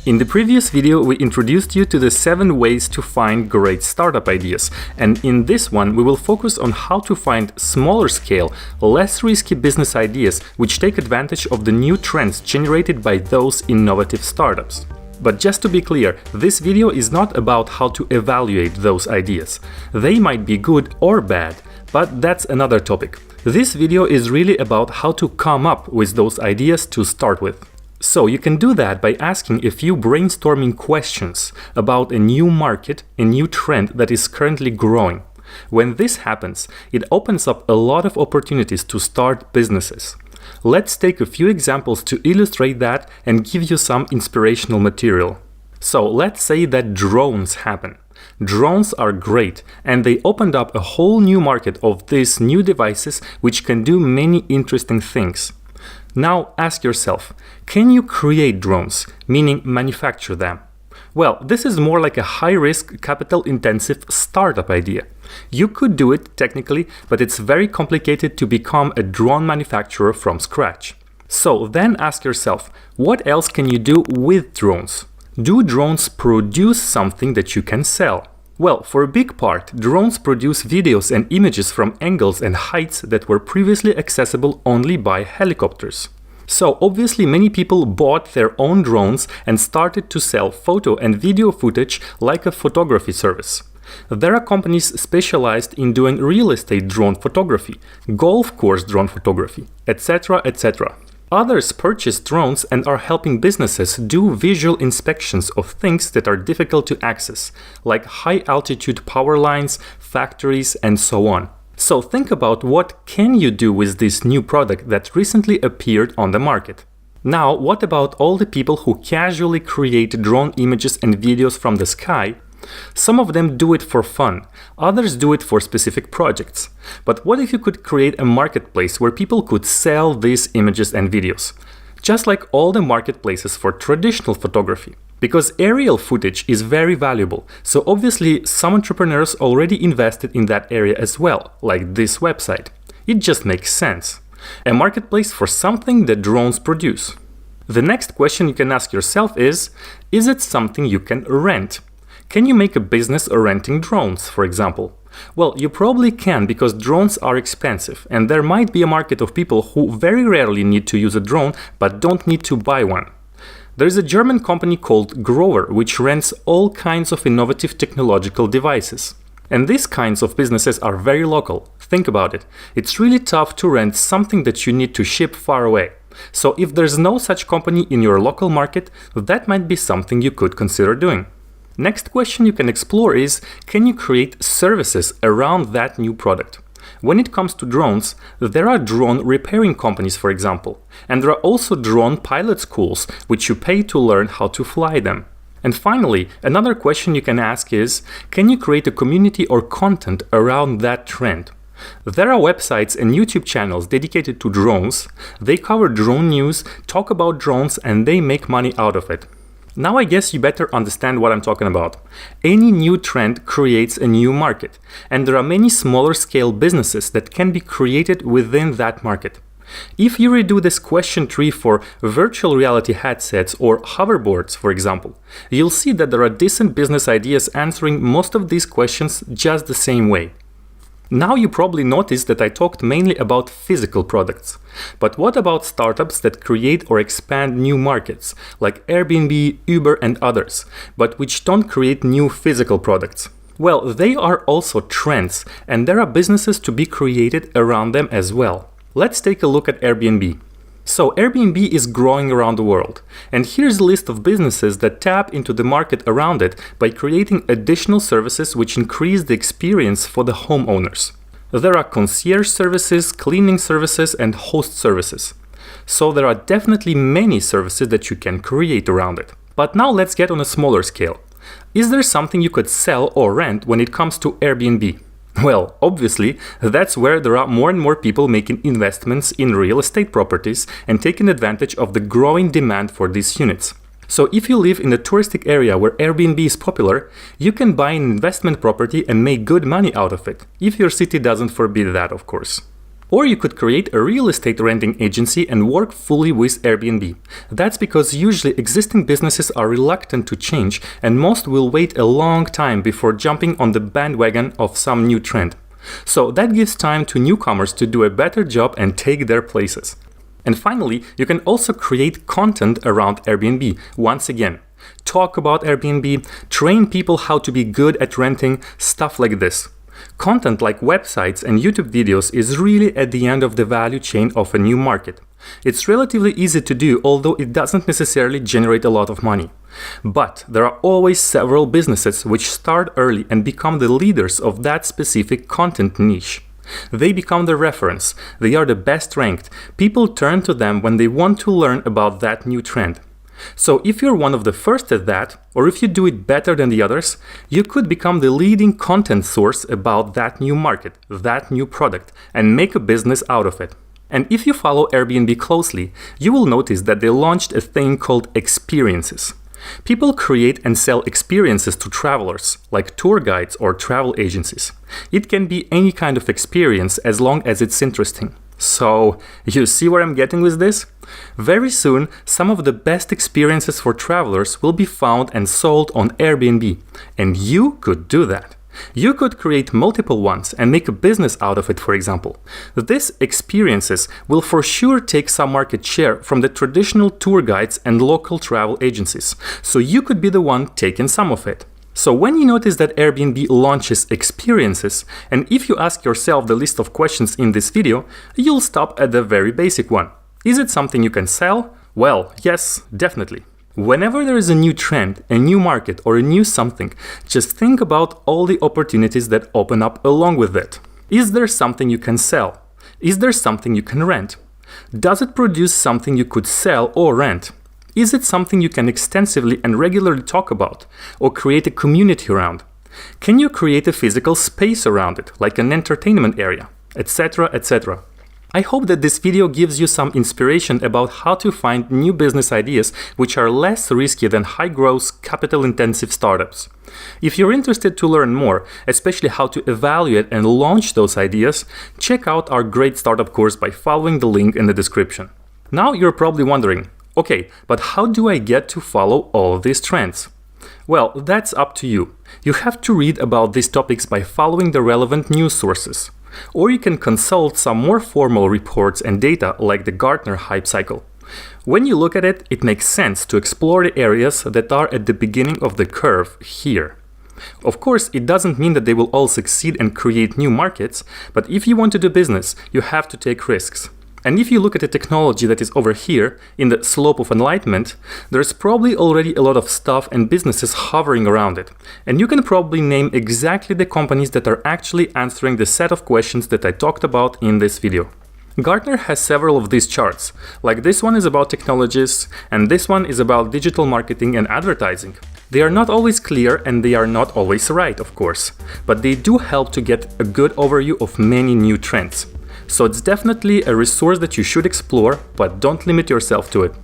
In the previous video, we introduced you to the 7 ways to find great startup ideas, and in this one we will focus on how to find smaller scale, less risky business ideas which take advantage of the new trends generated by those innovative startups. But just to be clear, this video is not about how to evaluate those ideas. They might be good or bad, but that's another topic. This video is really about how to come up with those ideas to start with. So you can do that by asking a few brainstorming questions about a new market, a new trend that is currently growing. When this happens, it opens up a lot of opportunities to start businesses. Let's take a few examples to illustrate that and give you some inspirational material. So let's say that drones happen. Drones are great, and they opened up a whole new market of these new devices which can do many interesting things. Now ask yourself, can you create drones, meaning manufacture them? Well, this is more like a high-risk, capital-intensive startup idea. You could do it technically, but it's very complicated to become a drone manufacturer from scratch. So then ask yourself, what else can you do with drones? Do drones produce something that you can sell? Well, for a big part, drones produce videos and images from angles and heights that were previously accessible only by helicopters. So obviously many people bought their own drones and started to sell photo and video footage like a photography service. There are companies specialized in doing real estate drone photography, golf course drone photography, etc., etc. Others purchase drones and are helping businesses do visual inspections of things that are difficult to access, like high-altitude power lines, factories, and so on. So think about what can you do with this new product that recently appeared on the market. Now, what about all the people who casually create drone images and videos from the sky? Some of them do it for fun, others do it for specific projects. But what if you could create a marketplace where people could sell these images and videos? Just like all the marketplaces for traditional photography. Because aerial footage is very valuable, so obviously some entrepreneurs already invested in that area as well, like this website. It just makes sense. A marketplace for something that drones produce. The next question you can ask yourself is it something you can rent? Can you make a business renting drones, for example? Well, you probably can, because drones are expensive, and there might be a market of people who very rarely need to use a drone but don't need to buy one. There is a German company called Grover which rents all kinds of innovative technological devices. And these kinds of businesses are very local. Think about it. It's really tough to rent something that you need to ship far away. So if there's no such company in your local market, that might be something you could consider doing. Next question you can explore is, can you create services around that new product? When it comes to drones, there are drone repairing companies, for example, and there are also drone pilot schools which you pay to learn how to fly them. And finally, another question you can ask is, can you create a community or content around that trend? There are websites and YouTube channels dedicated to drones. They cover drone news, talk about drones, and they make money out of it. Now I guess you better understand what I'm talking about. Any new trend creates a new market, and there are many smaller scale businesses that can be created within that market. If you redo this question tree for virtual reality headsets or hoverboards, for example, you'll see that there are decent business ideas answering most of these questions just the same way. Now you probably noticed that I talked mainly about physical products. But what about startups that create or expand new markets, like Airbnb, Uber, and others, but which don't create new physical products? Well, they are also trends, and there are businesses to be created around them as well. Let's take a look at Airbnb. So Airbnb is growing around the world, and here's a list of businesses that tap into the market around it by creating additional services which increase the experience for the homeowners. There are concierge services, cleaning services, and host services. So there are definitely many services that you can create around it. But now let's get on a smaller scale. Is there something you could sell or rent when it comes to Airbnb? Well, obviously, that's where there are more and more people making investments in real estate properties and taking advantage of the growing demand for these units. So if you live in a touristic area where Airbnb is popular, you can buy an investment property and make good money out of it, if your city doesn't forbid that, of course. Or you could create a real estate renting agency and work fully with Airbnb. That's because usually existing businesses are reluctant to change, and most will wait a long time before jumping on the bandwagon of some new trend. So that gives time to newcomers to do a better job and take their places. And finally, you can also create content around Airbnb. Once again, talk about Airbnb, train people how to be good at renting, stuff like this. Content like websites and YouTube videos is really at the end of the value chain of a new market. It's relatively easy to do, although it doesn't necessarily generate a lot of money. But there are always several businesses which start early and become the leaders of that specific content niche. They become the reference. They are the best ranked. People turn to them when they want to learn about that new trend. So if you're one of the first at that, or if you do it better than the others, you could become the leading content source about that new market, that new product, and make a business out of it. And if you follow Airbnb closely, you will notice that they launched a thing called experiences. People create and sell experiences to travelers, like tour guides or travel agencies. It can be any kind of experience as long as it's interesting. So, you see where I'm getting with this? Very soon, some of the best experiences for travelers will be found and sold on Airbnb, and you could do that. You could create multiple ones and make a business out of it, for example. These experiences will for sure take some market share from the traditional tour guides and local travel agencies, so you could be the one taking some of it. So when you notice that Airbnb launches experiences, and if you ask yourself the list of questions in this video, you'll stop at the very basic one. Is it something you can sell? Well, yes, definitely. Whenever there is a new trend, a new market, or a new something, just think about all the opportunities that open up along with it. Is there something you can sell? Is there something you can rent? Does it produce something you could sell or rent? Is it something you can extensively and regularly talk about, or create a community around? Can you create a physical space around it, like an entertainment area, etc., etc.? I hope that this video gives you some inspiration about how to find new business ideas which are less risky than high-growth, capital-intensive startups. If you're interested to learn more, especially how to evaluate and launch those ideas, check out our great startup course by following the link in the description. Now you're probably wondering, okay, but how do I get to follow all of these trends? Well, that's up to you. You have to read about these topics by following the relevant news sources. Or you can consult some more formal reports and data like the Gartner Hype Cycle. When you look at it, it makes sense to explore the areas that are at the beginning of the curve here. Of course, it doesn't mean that they will all succeed and create new markets, but if you want to do business, you have to take risks. And if you look at the technology that is over here, in the slope of enlightenment, there's probably already a lot of stuff and businesses hovering around it. And you can probably name exactly the companies that are actually answering the set of questions that I talked about in this video. Gartner has several of these charts, like this one is about technologies, and this one is about digital marketing and advertising. They are not always clear and they are not always right, of course, but they do help to get a good overview of many new trends. So it's definitely a resource that you should explore, but don't limit yourself to it.